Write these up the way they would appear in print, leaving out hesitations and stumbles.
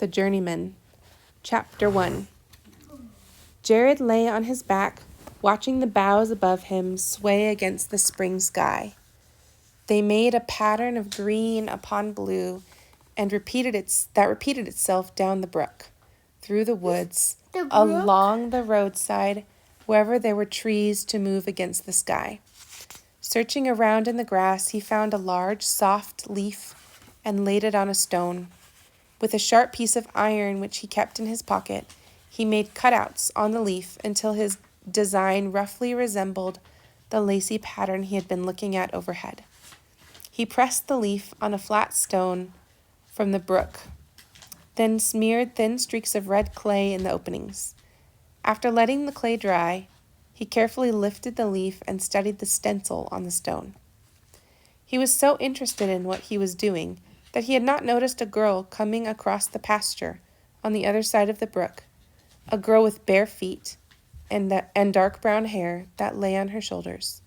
The Journeyman. Chapter 1. Jared lay on his back, watching the boughs above him sway against the spring sky. They made a pattern of green upon blue and repeated itself down the brook, through the woods, along the roadside, wherever there were trees to move against the sky. Searching around in the grass, he found a large, soft leaf and laid it on a stone. With a sharp piece of iron which he kept in his pocket, he made cutouts on the leaf until his design roughly resembled the lacy pattern he had been looking at overhead. He pressed the leaf on a flat stone from the brook, then smeared thin streaks of red clay in the openings. After letting the clay dry, he carefully lifted the leaf and studied the stencil on the stone. He was so interested in what he was doing that he had not noticed a girl coming across the pasture on the other side of the brook, a girl with bare feet and dark brown hair that lay on her shoulders.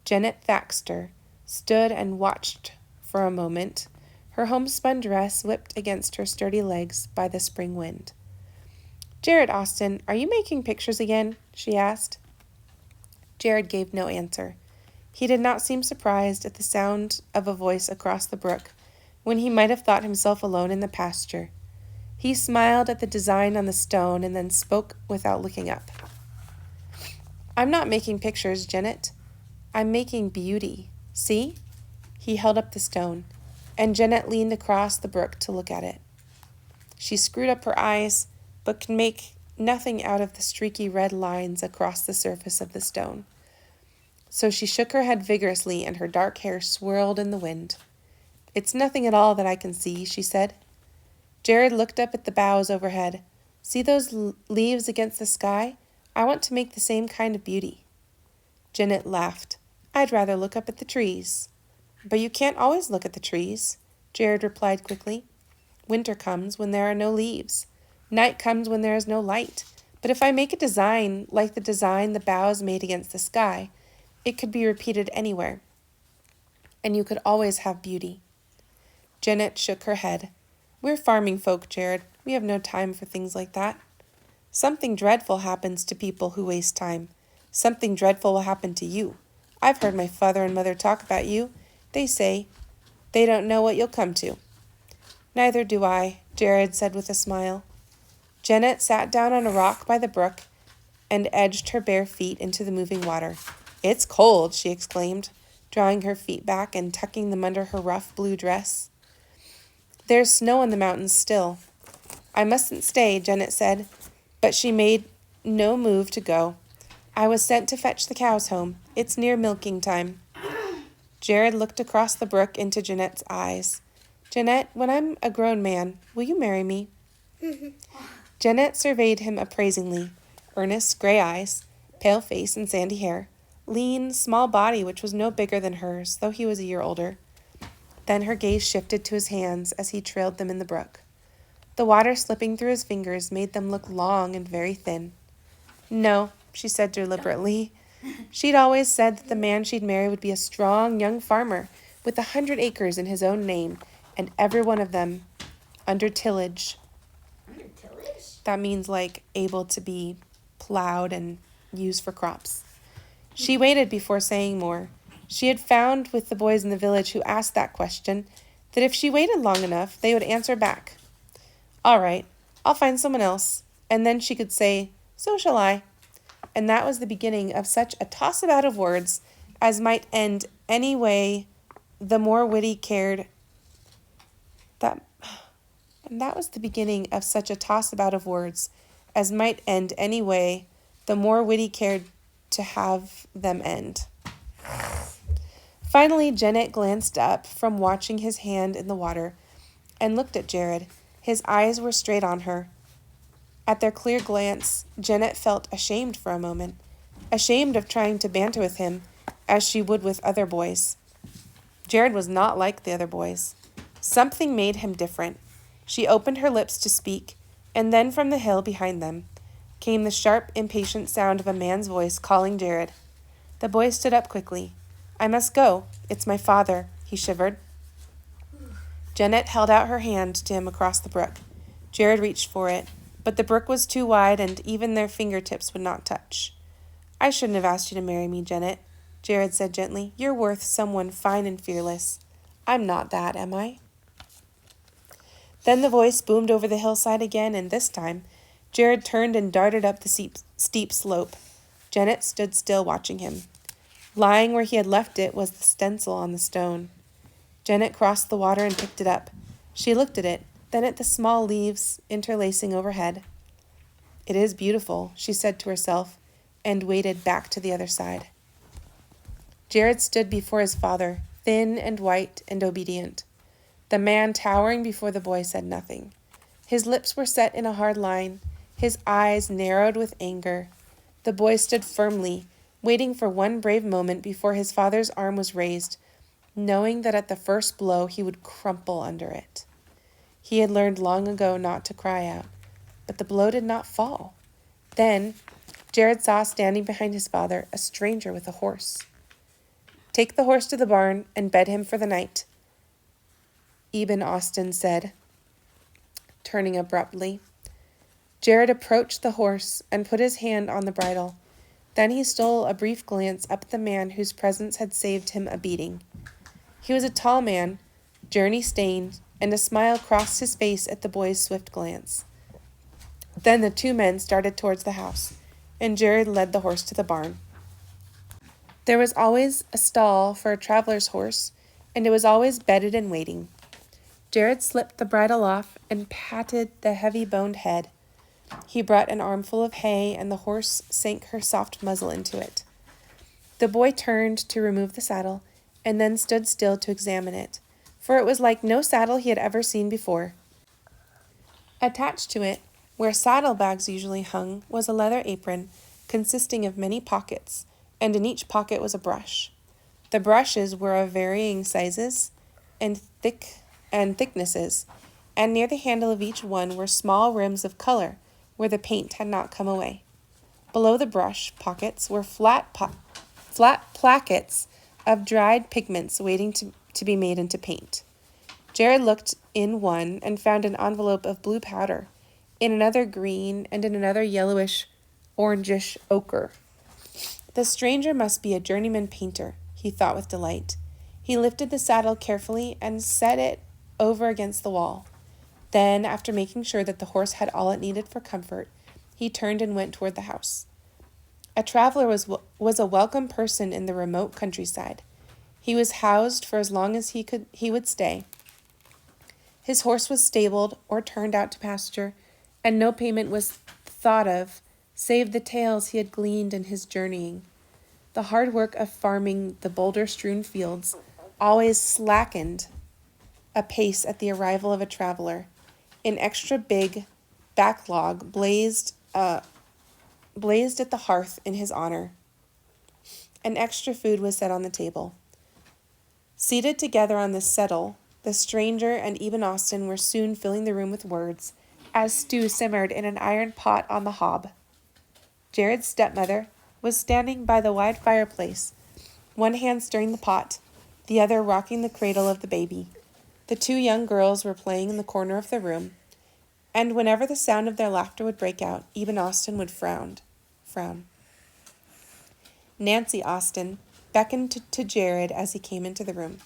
Janet Thaxter stood and watched for a moment, her homespun dress whipped against her sturdy legs by the spring wind. "Jared Austin, are you making pictures again?" she asked. Jared gave no answer. He did not seem surprised at the sound of a voice across the brook, when he might have thought himself alone in the pasture. He smiled at the design on the stone and then spoke without looking up. "I'm not making pictures, Janet. I'm making beauty. See?" He held up the stone, and Janet leaned across the brook to look at it. She screwed up her eyes, but could make nothing out of the streaky red lines across the surface of the stone. So she shook her head vigorously, and her dark hair swirled in the wind. "It's nothing at all that I can see," she said. Jared looked up at the boughs overhead. "See those leaves against the sky? I want to make the same kind of beauty." Janet laughed. "I'd rather look up at the trees." "But you can't always look at the trees," Jared replied quickly. "Winter comes when there are no leaves. Night comes when there is no light. But if I make a design like the design the boughs made against the sky, it could be repeated anywhere, and you could always have beauty." Janet shook her head. "We're farming folk, Jared. We have no time for things like that. Something dreadful happens to people who waste time. Something dreadful will happen to you. I've heard my father and mother talk about you. They say they don't know what you'll come to." "Neither do I," Jared said with a smile. Janet sat down on a rock by the brook and edged her bare feet into the moving water. "It's cold," she exclaimed, drawing her feet back and tucking them under her rough blue dress. "There's snow in the mountains still." "I mustn't stay," Janet said, but she made no move to go. "I was sent to fetch the cows home. It's near milking time." Jared looked across the brook into Janet's eyes. "Janet, when I'm a grown man, will you marry me?" Janet surveyed him appraisingly. Earnest gray eyes, pale face and sandy hair, lean, small body which was no bigger than hers, though he was a year older. Then her gaze shifted to his hands as he trailed them in the brook. The water slipping through his fingers made them look long and very thin. "No," she said deliberately. She'd always said that the man she'd marry would be a strong young farmer with 100 acres in his own name, and every one of them under tillage. Under tillage? That means like able to be plowed and used for crops. She waited before saying more. She had found with the boys in the village who asked that question that if she waited long enough, they would answer back, "All right, I'll find someone else." And then she could say, "So shall I." And that was the beginning of such a toss about of words as might end any way the more witty cared to have them end. Finally, Janet glanced up from watching his hand in the water and looked at Jared. His eyes were straight on her. At their clear glance, Janet felt ashamed for a moment, ashamed of trying to banter with him as she would with other boys. Jared was not like the other boys. Something made him different. She opened her lips to speak, and then from the hill behind them came the sharp, impatient sound of a man's voice calling Jared. The boy stood up quickly. "I must go. It's my father," he shivered. Janet held out her hand to him across the brook. Jared reached for it, but the brook was too wide and even their fingertips would not touch. I shouldn't have asked you to marry me, Janet, Jared said gently. You're worth someone fine and fearless. I'm not that, am I? Then the voice boomed over the hillside again, and this time, Jared turned and darted up the steep slope. Janet stood still watching him. Lying where he had left it was the stencil on the stone. Janet crossed the water and picked it up. She looked at it, then at the small leaves interlacing overhead. It is beautiful, she said to herself, and waded back to the other side. Jared stood before his father, thin and white and obedient. The man towering before the boy said nothing. His lips were set in a hard line, his eyes narrowed with anger. The boy stood firmly, waiting for one brave moment before his father's arm was raised, knowing that at the first blow he would crumple under it. He had learned long ago not to cry out, but the blow did not fall. Then, Jared saw standing behind his father a stranger with a horse. Take the horse to the barn and bed him for the night, Eben Austen said, turning abruptly. Jared approached the horse and put his hand on the bridle. Then he stole a brief glance up at the man whose presence had saved him a beating. He was a tall man, journey-stained, and a smile crossed his face at the boy's swift glance. Then the two men started towards the house, and Jared led the horse to the barn. There was always a stall for a traveler's horse, and it was always bedded and waiting. Jared slipped the bridle off and patted the heavy-boned head. He brought an armful of hay, and the horse sank her soft muzzle into it. The boy turned to remove the saddle, and then stood still to examine it, for it was like no saddle he had ever seen before. Attached to it, where saddlebags usually hung, was a leather apron consisting of many pockets, and in each pocket was a brush. The brushes were of varying sizes and thicknesses, and near the handle of each one were small rims of color where the paint had not come away. Below the brush pockets were flat plackets of dried pigments waiting to be made into paint. Jared looked in one and found an envelope of blue powder, in another green, and in another yellowish, orangish ochre. The stranger must be a journeyman painter, he thought with delight. He lifted the saddle carefully and set it over against the wall. Then, after making sure that the horse had all it needed for comfort, he turned and went toward the house. A traveler was a welcome person in the remote countryside. He was housed for as long as he would stay. His horse was stabled or turned out to pasture, and no payment was thought of, save the tales he had gleaned in his journeying. The hard work of farming the boulder-strewn fields always slackened a pace at the arrival of a traveler. An extra big backlog blazed at the hearth in his honor. And extra food was set on the table. Seated together on the settle, the stranger and Eben Austen were soon filling the room with words, as stew simmered in an iron pot on the hob. Jared's stepmother was standing by the wide fireplace, one hand stirring the pot, the other rocking the cradle of the baby. The two young girls were playing in the corner of the room, and whenever the sound of their laughter would break out, Eben Austen would frown. Nancy Austen beckoned to Jared as he came into the room.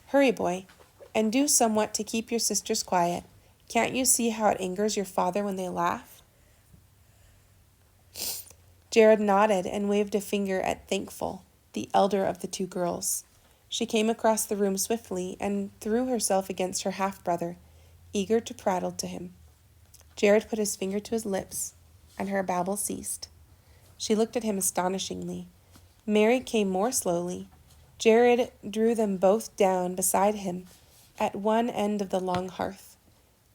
Hurry, boy, and do somewhat to keep your sisters quiet. Can't you see how it angers your father when they laugh? Jared nodded and waved a finger at Thankful, the elder of the two girls. She came across the room swiftly and threw herself against her half-brother, eager to prattle to him. Jared put his finger to his lips, and her babble ceased. She looked at him astonishingly. Mary came more slowly. Jared drew them both down beside him at one end of the long hearth.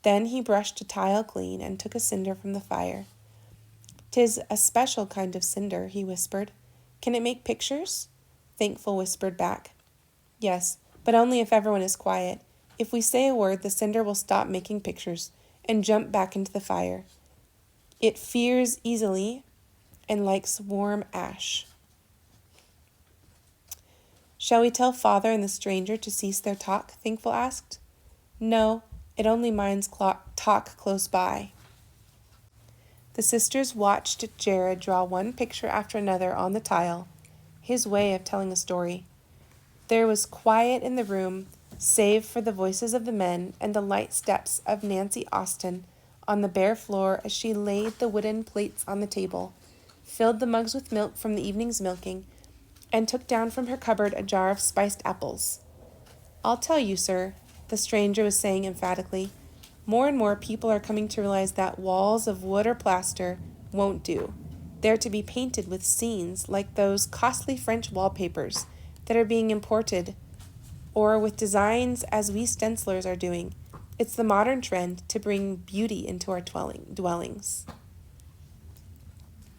Then he brushed a tile clean and took a cinder from the fire. "'Tis a special kind of cinder," he whispered. "Can it make pictures?" Thankful whispered back. "Yes, but only if everyone is quiet. If we say a word, the cinder will stop making pictures and jump back into the fire. It fears easily and likes warm ash." "Shall we tell father and the stranger to cease their talk?" Thankful asked. "No, It only minds talk close by. The sisters watched Jared draw one picture after another on the tile, his way of telling a story. There was quiet in the room, save for the voices of the men and the light steps of Nancy Austin on the bare floor as she laid the wooden plates on the table, filled the mugs with milk from the evening's milking, and took down from her cupboard a jar of spiced apples. "I'll tell you, sir," the stranger was saying emphatically, "more and more people are coming to realize that walls of wood or plaster won't do. They're to be painted with scenes like those costly French wallpapers that are being imported, or with designs as we stencilers are doing. It's the modern trend to bring beauty into our dwellings.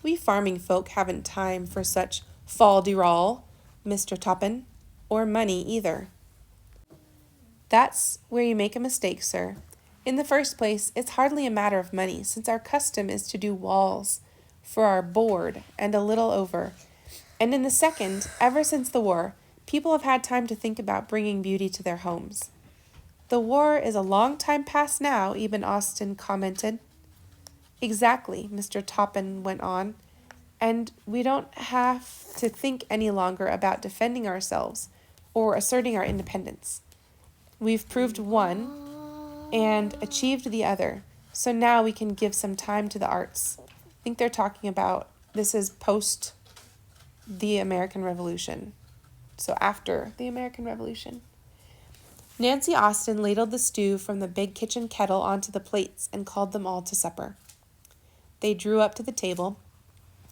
We farming folk haven't time for such fol-de-rol, Mr. Toppin, or money either." "That's where you make a mistake, sir. In the first place, it's hardly a matter of money, since our custom is to do walls for our board and a little over. And in the second, ever since the war, people have had time to think about bringing beauty to their homes." "The war is a long time past now," Eben Austin commented. "Exactly," Mr. Toppin went on, "and we don't have to think any longer about defending ourselves or asserting our independence. We've proved one and achieved the other, so now we can give some time to the arts." I think they're talking about, this is post the American Revolution, so after the American Revolution. Nancy Austin ladled the stew from the big kitchen kettle onto the plates and called them all to supper. They drew up to the table,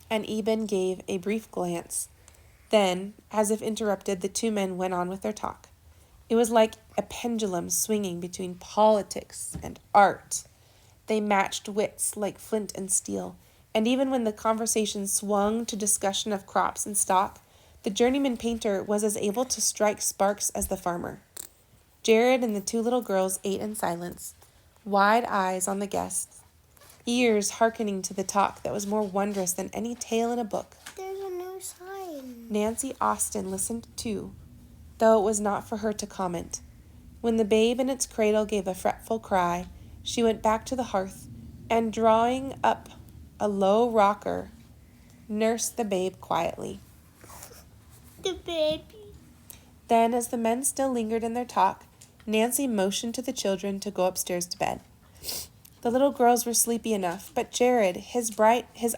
and Eben gave a brief glance. Then, as if interrupted, the two men went on with their talk. It was like a pendulum swinging between politics and art. They matched wits like flint and steel, and even when the conversation swung to discussion of crops and stock, the journeyman painter was as able to strike sparks as the farmer. Jared and the two little girls ate in silence, wide eyes on the guests, ears hearkening to the talk that was more wondrous than any tale in a book. There's a new sign. Nancy Austin listened too, though it was not for her to comment. When the babe in its cradle gave a fretful cry, she went back to the hearth and, drawing up a low rocker, nursed the babe quietly. The baby. Then, as the men still lingered in their talk, Nancy motioned to the children to go upstairs to bed. The little girls were sleepy enough, but Jared, his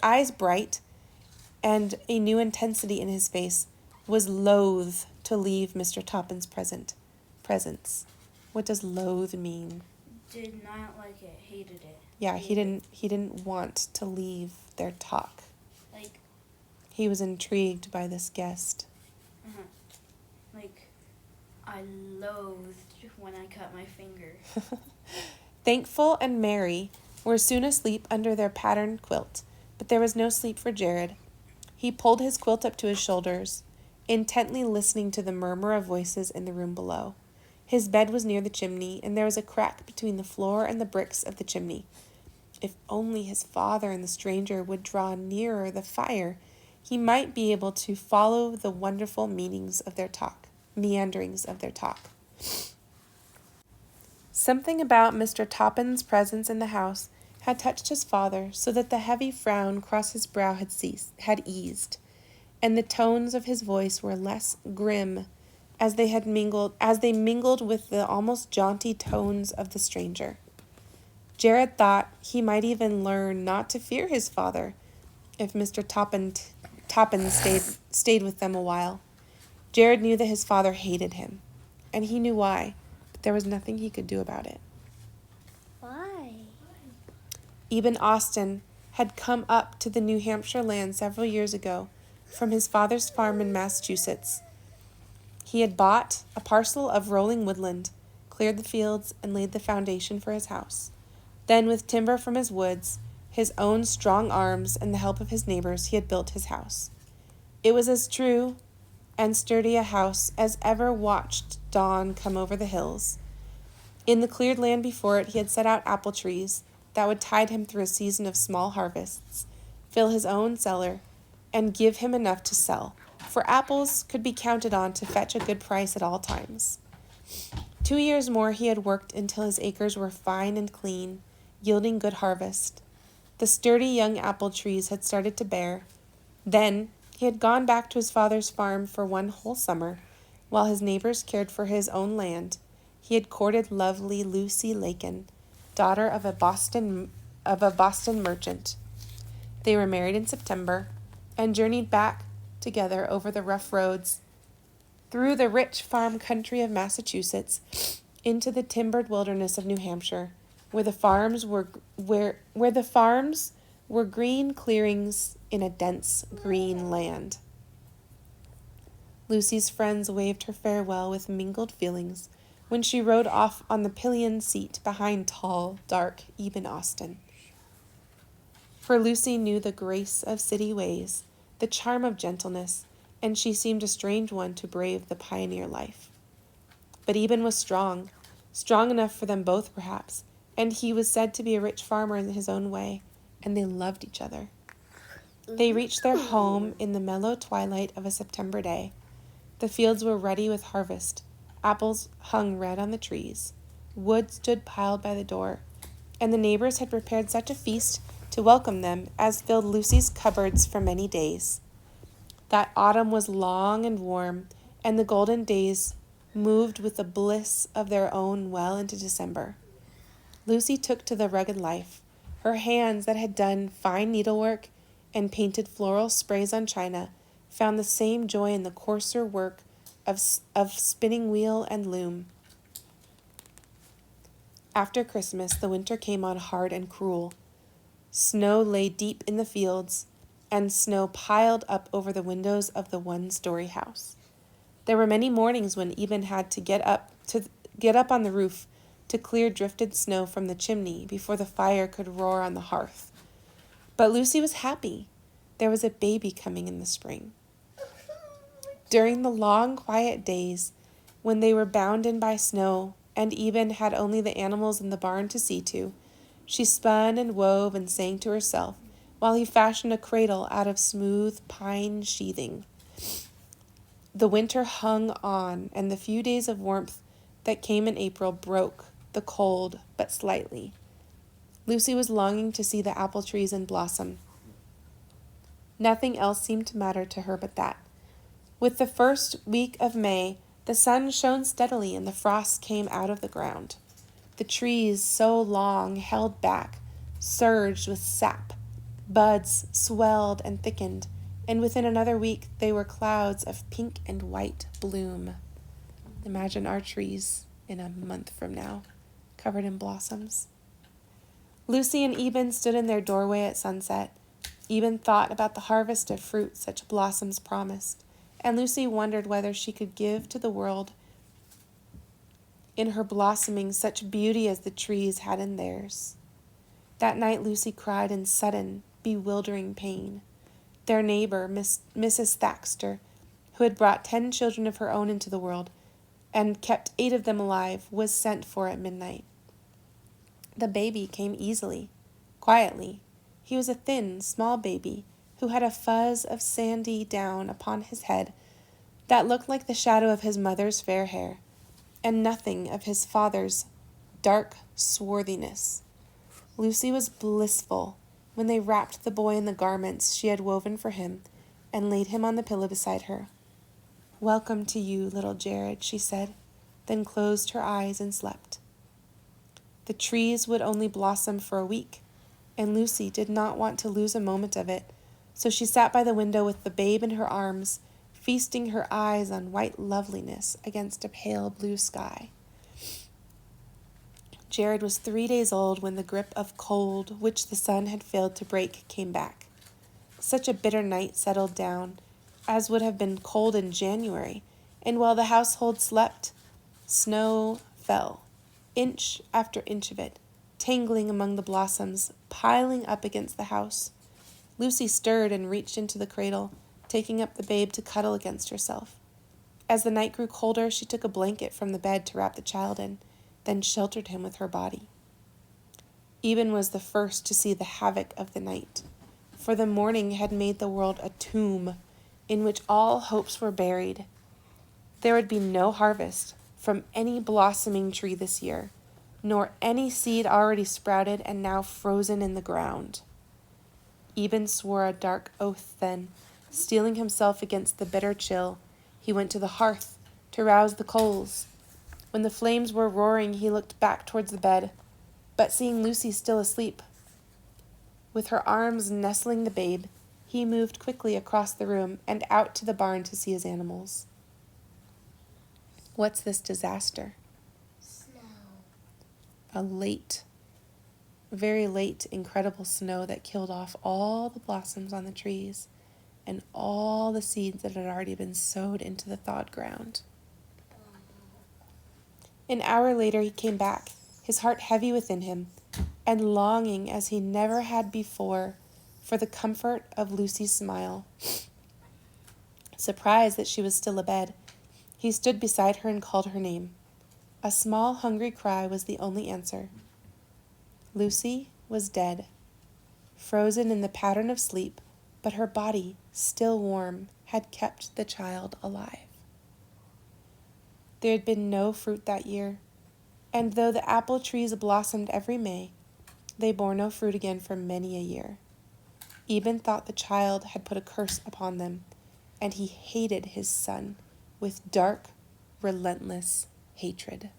eyes bright, and a new intensity in his face, was loath to leave Mr. Toppin's presence. What does loathe mean? Did not like it, hated it. Yeah, he didn't want to leave their talk. Like, He was intrigued by this guest. like, I loathed when I cut my finger. Thankful and Mary were soon asleep under their patterned quilt, but there was no sleep for Jared. He pulled his quilt up to his shoulders, intently listening to the murmur of voices in the room below. His bed was near the chimney, and there was a crack between the floor and the bricks of the chimney. If only his father and the stranger would draw nearer the fire, he might be able to follow the wonderful meanderings of their talk. Something about Mr. Toppin's presence in the house had touched his father so that the heavy frown across his brow had eased, and the tones of his voice were less grim as they mingled with the almost jaunty tones of the stranger. Jared thought he might even learn not to fear his father if Mr. Toppin stayed with them a while. Jared knew that his father hated him, and he knew why, but there was nothing he could do about it. Why? Eben Austin had come up to the New Hampshire land several years ago from his father's farm in Massachusetts. He had bought a parcel of rolling woodland, cleared the fields, and laid the foundation for his house. Then, with timber from his woods, his own strong arms, and the help of his neighbors, he had built his house. It was as true and sturdy a house as ever watched dawn come over the hills. In the cleared land before it, he had set out apple trees that would tide him through a season of small harvests, fill his own cellar, and give him enough to sell, for apples could be counted on to fetch a good price at all times. 2 years more he had worked until his acres were fine and clean, yielding good harvest. The sturdy young apple trees had started to bear. Then he had gone back to his father's farm for one whole summer, while his neighbors cared for his own land. He had courted lovely Lucy Lakin, daughter of a Boston merchant. They were married in September and journeyed back together over the rough roads, through the rich farm country of Massachusetts, into the timbered wilderness of New Hampshire, where the farms were green clearings in a dense green land. Lucy's friends waved her farewell with mingled feelings when she rode off on the pillion seat behind tall, dark Eben Austen. For Lucy knew the grace of city ways, the charm of gentleness, and she seemed a strange one to brave the pioneer life. But Eben was strong enough for them both perhaps, and he was said to be a rich farmer in his own way, and they loved each other. They reached their home in the mellow twilight of a September day. The fields were ruddy with harvest. Apples hung red on the trees. Wood stood piled by the door, and the neighbors had prepared such a feast to welcome them as filled Lucy's cupboards for many days. That autumn was long and warm, and the golden days moved with the bliss of their own well into December. Lucy took to the rugged life. Her hands that had done fine needlework and painted floral sprays on china found the same joy in the coarser work of spinning wheel and loom. After Christmas, the winter came on hard and cruel. Snow lay deep in the fields, and snow piled up over the windows of the one-story house. There were many mornings when Eben had to get up on the roof to clear drifted snow from the chimney before the fire could roar on the hearth. But Lucy was happy. There was a baby coming in the spring. During the long, quiet days, when they were bound in by snow, and Eben had only the animals in the barn to see to, she spun and wove and sang to herself, while he fashioned a cradle out of smooth pine sheathing. The winter hung on, and the few days of warmth that came in April broke the cold but slightly. Lucy was longing to see the apple trees in blossom. Nothing else seemed to matter to her but that. With the first week of May, the sun shone steadily and the frost came out of the ground. The trees, so long held back, surged with sap. Buds swelled and thickened, and within another week they were clouds of pink and white bloom. Imagine our trees in a month from now, covered in blossoms. Lucy and Eben stood in their doorway at sunset. Eben thought about the harvest of fruit such blossoms promised, and Lucy wondered whether she could give to the world in her blossoming such beauty as the trees had in theirs. That night Lucy cried in sudden, bewildering pain. Their neighbor, Mrs. Thaxter, who had brought 10 children of her own into the world and kept 8 of them alive, was sent for at midnight. The baby came easily, quietly. He was a thin, small baby who had a fuzz of sandy down upon his head that looked like the shadow of his mother's fair hair, and nothing of his father's dark swarthiness. Lucy was blissful when they wrapped the boy in the garments she had woven for him and laid him on the pillow beside her. "Welcome to you, little Jared," she said, then closed her eyes and slept. The trees would only blossom for a week, and Lucy did not want to lose a moment of it, so she sat by the window with the babe in her arms, feasting her eyes on white loveliness against a pale blue sky. Jared was 3 days old when the grip of cold, which the sun had failed to break, came back. Such a bitter night settled down, as would have been cold in January, and while the household slept, snow fell, inch after inch of it, tangling among the blossoms, piling up against the house. Lucy stirred and reached into the cradle, taking up the babe to cuddle against herself. As the night grew colder, she took a blanket from the bed to wrap the child in, then sheltered him with her body. Eben was the first to see the havoc of the night, for the morning had made the world a tomb in which all hopes were buried. There would be no harvest, from any blossoming tree this year, nor any seed already sprouted and now frozen in the ground. Eben swore a dark oath then, steeling himself against the bitter chill. He went to the hearth to rouse the coals. When the flames were roaring, he looked back towards the bed, but seeing Lucy still asleep, with her arms nestling the babe, he moved quickly across the room and out to the barn to see his animals. What's this disaster? Snow. A very late, incredible snow that killed off all the blossoms on the trees and all the seeds that had already been sowed into the thawed ground. An hour later he came back, his heart heavy within him, and longing as he never had before for the comfort of Lucy's smile. Surprised that she was still abed, he stood beside her and called her name. A small, hungry cry was the only answer. Lucy was dead, frozen in the pattern of sleep, but her body, still warm, had kept the child alive. There had been no fruit that year, and though the apple trees blossomed every May, they bore no fruit again for many a year. Eben thought the child had put a curse upon them, and he hated his son with dark, relentless hatred.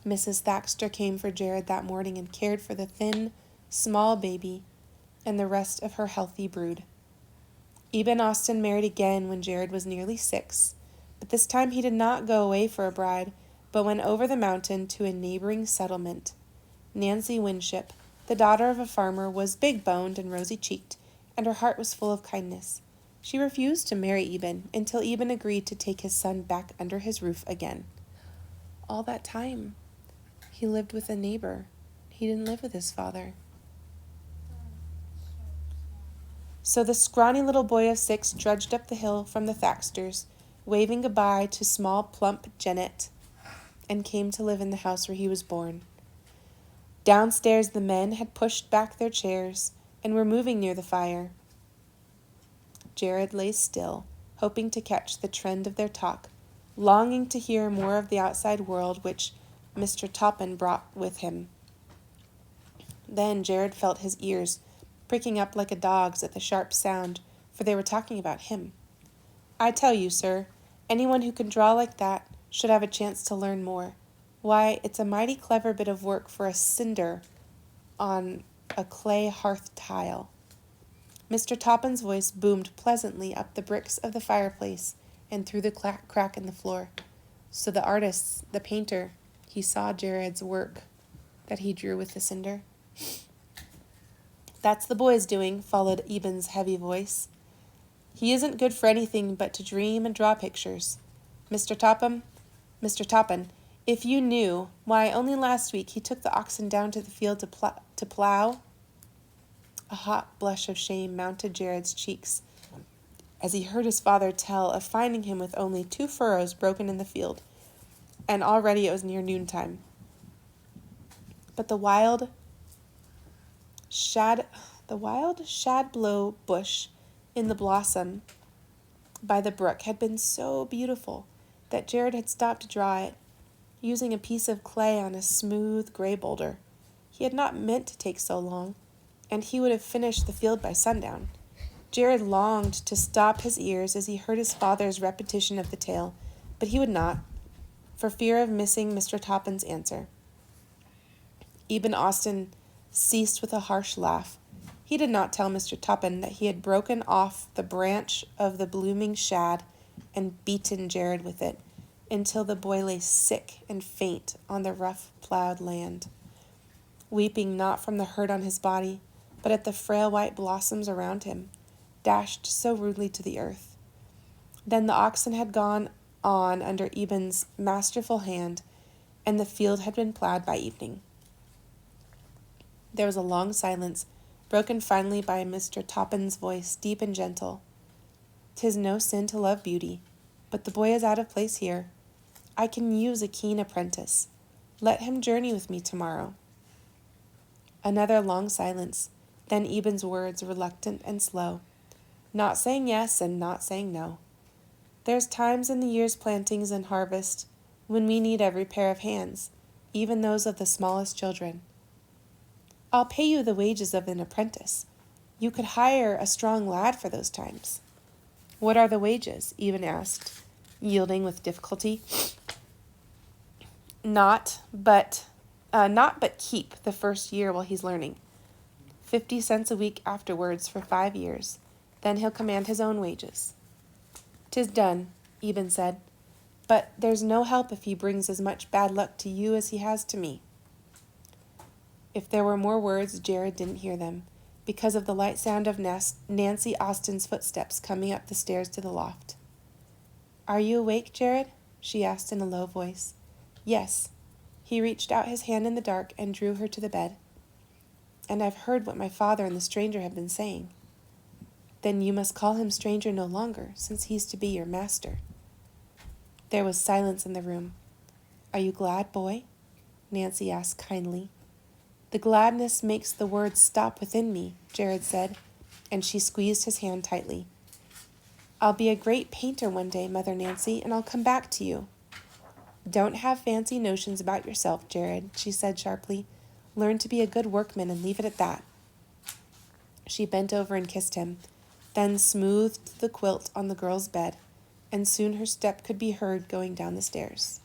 Mrs. Thaxter came for Jared that morning and cared for the thin, small baby and the rest of her healthy brood. Eben Austen married again when Jared was nearly 6, but this time he did not go away for a bride, but went over the mountain to a neighboring settlement. Nancy Winship, the daughter of a farmer, was big-boned and rosy-cheeked, and her heart was full of kindness. She refused to marry Eben until Eben agreed to take his son back under his roof again. All that time, he lived with a neighbor. He didn't live with his father. So the scrawny little boy of 6 trudged up the hill from the Thaxters, waving goodbye to small, plump Janet, and came to live in the house where he was born. Downstairs the men had pushed back their chairs and were moving near the fire. Jared lay still, hoping to catch the trend of their talk, longing to hear more of the outside world which Mr. Toppin brought with him. Then Jared felt his ears pricking up like a dog's at the sharp sound, for they were talking about him. I tell you, sir, anyone who can draw like that should have a chance to learn more. Why, it's a mighty clever bit of work for a cinder on a clay hearth tile. Mr. Toppin's voice boomed pleasantly up the bricks of the fireplace and through the crack in the floor. So the artist, the painter, he saw Jared's work that he drew with the cinder. That's the boy's doing, followed Eben's heavy voice. He isn't good for anything but to dream and draw pictures. Mr. Toppin, if you knew, why, only last week he took the oxen down to the field to plow. A hot blush of shame mounted Jared's cheeks as he heard his father tell of finding him with only 2 furrows broken in the field, and already it was near noontime. But the wild shadblow bush in the blossom by the brook had been so beautiful that Jared had stopped to draw it, using a piece of clay on a smooth gray boulder. He had not meant to take so long, and he would have finished the field by sundown. Jared longed to stop his ears as he heard his father's repetition of the tale, but he would not, for fear of missing Mr. Toppin's answer. Eben Austen ceased with a harsh laugh. He did not tell Mr. Toppin that he had broken off the branch of the blooming shad and beaten Jared with it, until the boy lay sick and faint on the rough plowed land, weeping not from the hurt on his body, but at the frail white blossoms around him, dashed so rudely to the earth. Then the oxen had gone on under Eben's masterful hand, and the field had been plowed by evening. There was a long silence, broken finally by Mr. Toppin's voice, deep and gentle. "'Tis no sin to love beauty, but the boy is out of place here. I can use a keen apprentice. Let him journey with me tomorrow." Another long silence, then Eben's words, reluctant and slow, not saying yes and not saying no. There's times in the year's plantings and harvest when we need every pair of hands, even those of the smallest children. I'll pay you the wages of an apprentice. You could hire a strong lad for those times. What are the wages? Even asked, yielding with difficulty. Not but keep the first year while he's learning. 50 cents a week afterwards for 5 years. Then he'll command his own wages. 'Tis done, Eben said, but there's no help if he brings as much bad luck to you as he has to me. If there were more words, Jared didn't hear them, because of the light sound of Nancy Austin's footsteps coming up the stairs to the loft. Are you awake, Jared? She asked in a low voice. Yes. He reached out his hand in the dark and drew her to the bed. And I've heard what my father and the stranger have been saying. Then you must call him stranger no longer, since he's to be your master. There was silence in the room. Are you glad, boy? Nancy asked kindly. The gladness makes the words stop within me, Jared said, and she squeezed his hand tightly. I'll be a great painter one day, Mother Nancy, and I'll come back to you. Don't have fancy notions about yourself, Jared, she said sharply. Learn to be a good workman and leave it at that. She bent over and kissed him, then smoothed the quilt on the girl's bed, and soon her step could be heard going down the stairs.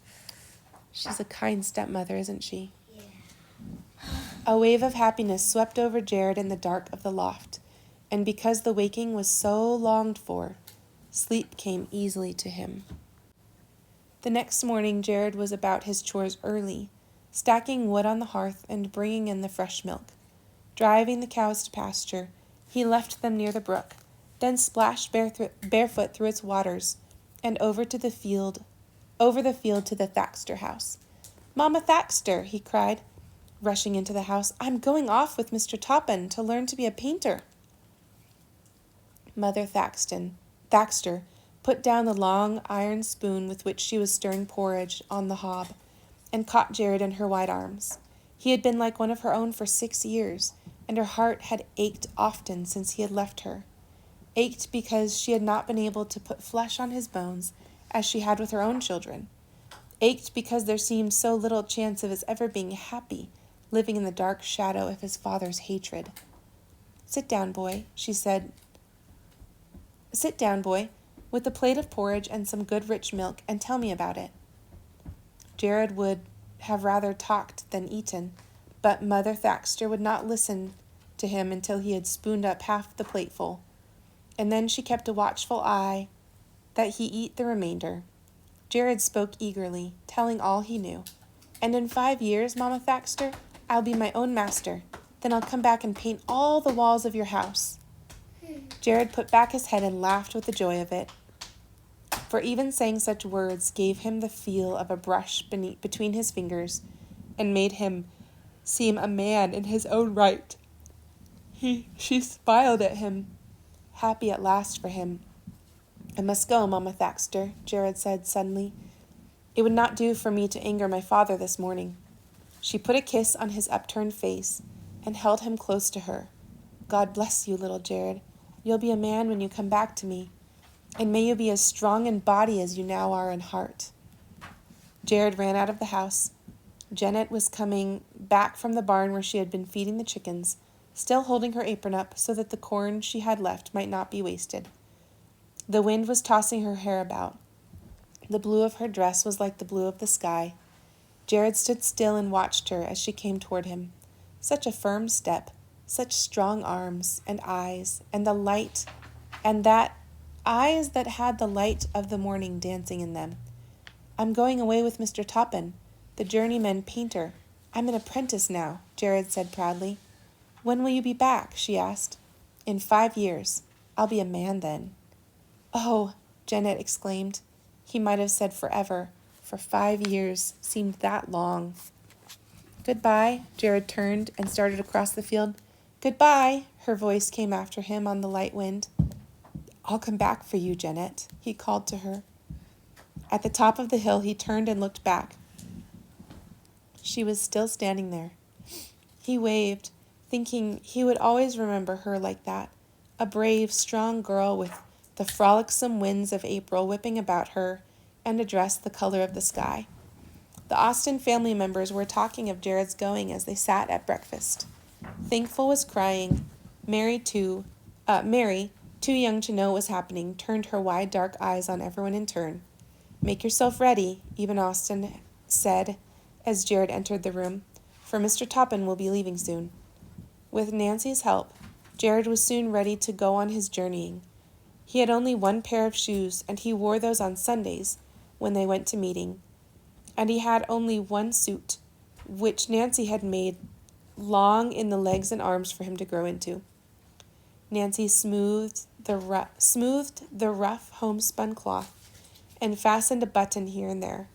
She's a kind stepmother, isn't she? Yeah. A wave of happiness swept over Jared in the dark of the loft, and because the waking was so longed for, sleep came easily to him. The next morning, Jared was about his chores early, stacking wood on the hearth and bringing in the fresh milk. Driving the cows to pasture, he left them near the brook, then splashed barefoot through its waters and over the field to the Thaxter house. Mama Thaxter, he cried, rushing into the house, I'm going off with Mr. Toppin to learn to be a painter. Mother Thaxter put down the long iron spoon with which she was stirring porridge on the hob and caught Jared in her white arms. He had been like one of her own for 6 years, and her heart had ached often since he had left her. Ached because she had not been able to put flesh on his bones as she had with her own children. Ached because there seemed so little chance of his ever being happy, living in the dark shadow of his father's hatred. Sit down, boy, she said. Sit down, boy, with a plate of porridge and some good rich milk, and tell me about it. Jared would have rather talked than eaten, but Mother Thaxter would not listen to him until he had spooned up half the plateful, and then she kept a watchful eye that he eat the remainder. Jared spoke eagerly, telling all he knew. And in 5 years, Mama Thaxter, I'll be my own master. Then I'll come back and paint all the walls of your house. Jared put back his head and laughed with the joy of it, for even saying such words gave him the feel of a brush between his fingers and made him seem a man in his own right. She smiled at him, happy at last for him. I must go, Mama Thaxter, Jared said suddenly. It would not do for me to anger my father this morning. She put a kiss on his upturned face and held him close to her. God bless you, little Jared. You'll be a man when you come back to me, and may you be as strong in body as you now are in heart. Jared ran out of the house. Janet was coming back from the barn where she had been feeding the chickens, still holding her apron up so that the corn she had left might not be wasted. The wind was tossing her hair about. The blue of her dress was like the blue of the sky. Jared stood still and watched her as she came toward him. Such a firm step, such strong arms and eyes, and the light, and that eyes that had the light of the morning dancing in them. I'm going away with Mr. Toppin, the journeyman painter. I'm an apprentice now, Jared said proudly. When will you be back? She asked. In 5 years. I'll be a man then. Oh, Janet exclaimed. He might have said forever, for 5 years seemed that long. Goodbye, Jared turned and started across the field. Goodbye, her voice came after him on the light wind. I'll come back for you, Janet, he called to her. At the top of the hill, he turned and looked back. She was still standing there. He waved, thinking he would always remember her like that, a brave, strong girl with the frolicsome winds of April whipping about her and a dress the color of the sky. The Austen family members were talking of Jared's going as they sat at breakfast. Thankful was crying. Mary, too young to know what was happening, turned her wide dark eyes on everyone in turn. "Make yourself ready," Eben Austen said as Jared entered the room, "for Mr. Toppin will be leaving soon." With Nancy's help, Jared was soon ready to go on his journeying. He had only one pair of shoes, and he wore those on Sundays when they went to meeting. And he had only one suit, which Nancy had made long in the legs and arms for him to grow into. Nancy smoothed the rough homespun cloth and fastened a button here and there.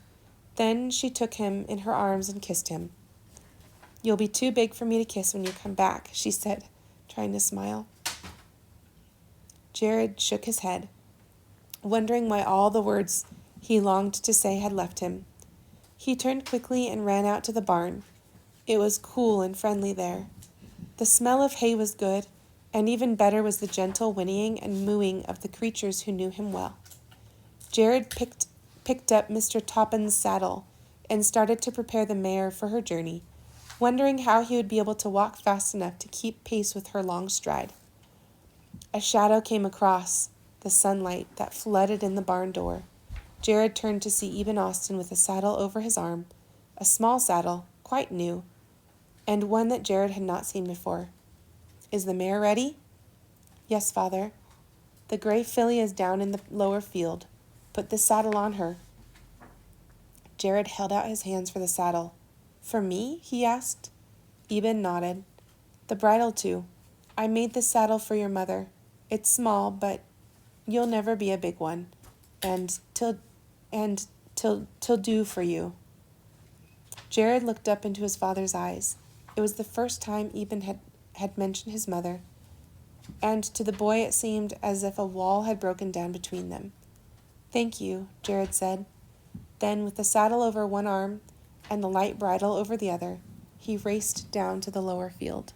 Then she took him in her arms and kissed him. "You'll be too big for me to kiss when you come back," she said, trying to smile. Jared shook his head, wondering why all the words he longed to say had left him. He turned quickly and ran out to the barn. It was cool and friendly there. The smell of hay was good, and even better was the gentle whinnying and mooing of the creatures who knew him well. Jared picked up Mr. Toppin's saddle and started to prepare the mare for her journey, wondering how he would be able to walk fast enough to keep pace with her long stride. A shadow came across the sunlight that flooded in the barn door. Jared turned to see Eben Austen with a saddle over his arm, a small saddle, quite new, and one that Jared had not seen before. "Is the mare ready?" "Yes, father. The gray filly is down in the lower field. Put the saddle on her." Jared held out his hands for the saddle. "For me?" he asked. Eben nodded. "The bridle, too. I made this saddle for your mother. It's small, but you'll never be a big one, and till do for you." Jared looked up into his father's eyes. It was the first time Eben had mentioned his mother, and to the boy it seemed as if a wall had broken down between them. "Thank you," Jared said. Then, with the saddle over one arm and the light bridle over the other, he raced down to the lower field.